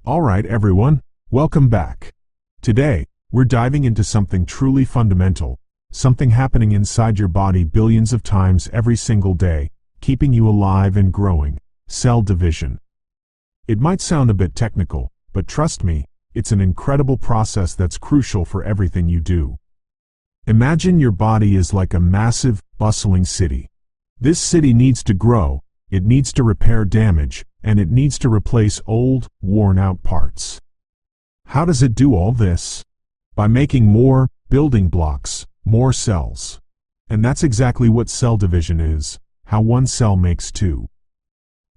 Alright everyone, welcome back. Today, we're diving into something truly fundamental, something happening inside your body billions of times every single day, keeping you alive and growing: cell division. It might sound a bit technical, but trust me, it's an incredible process that's crucial for everything you do. Imagine your body is like a massive, bustling city. This city needs to grow, it needs to repair damage, and it needs to replace old, worn-out parts. How does it do all this? By making more building blocks, more cells. And that's exactly what cell division is, how one cell makes two.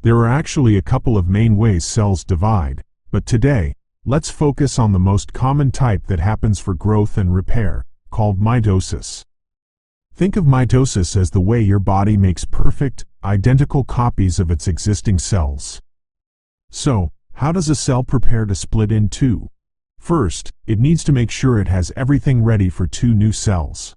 There are actually a couple of main ways cells divide, but today, let's focus on the most common type that happens for growth and repair, called mitosis. Think of mitosis as the way your body makes perfect, identical copies of its existing cells. So, how does a cell prepare to split in two? First, it needs to make sure it has everything ready for two new cells.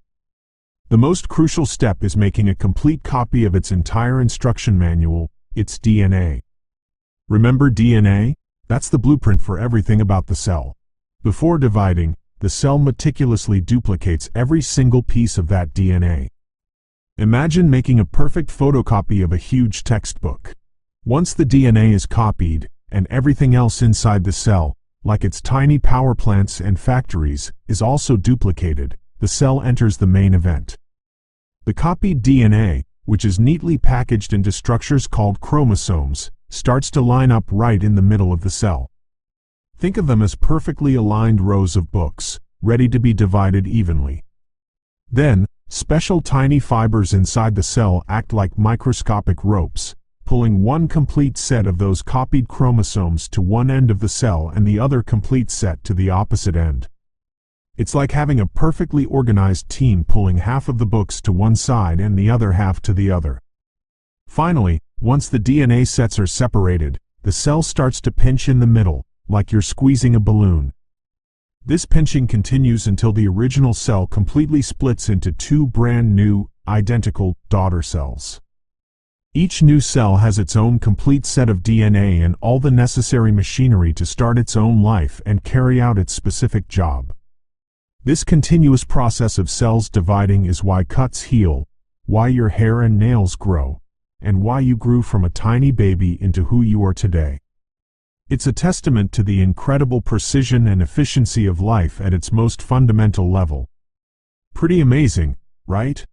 The most crucial step is making a complete copy of its entire instruction manual, its DNA. Remember DNA? That's the blueprint for everything about the cell. Before dividing, the cell meticulously duplicates every single piece of that DNA. Imagine making a perfect photocopy of a huge textbook. Once the DNA is copied, and everything else inside the cell, like its tiny power plants and factories, is also duplicated, the cell enters the main event. The copied DNA, which is neatly packaged into structures called chromosomes, starts to line up right in the middle of the cell. Think of them as perfectly aligned rows of books, ready to be divided evenly. Then, special tiny fibers inside the cell act like microscopic ropes, pulling one complete set of those copied chromosomes to one end of the cell and the other complete set to the opposite end. It's like having a perfectly organized team pulling half of the books to one side and the other half to the other. Finally, once the DNA sets are separated, the cell starts to pinch in the middle, like you're squeezing a balloon. This pinching continues until the original cell completely splits into two brand new, identical daughter cells. Each new cell has its own complete set of DNA and all the necessary machinery to start its own life and carry out its specific job. This continuous process of cells dividing is why cuts heal, why your hair and nails grow, and why you grew from a tiny baby into who you are today. It's a testament to the incredible precision and efficiency of life at its most fundamental level. Pretty amazing, right?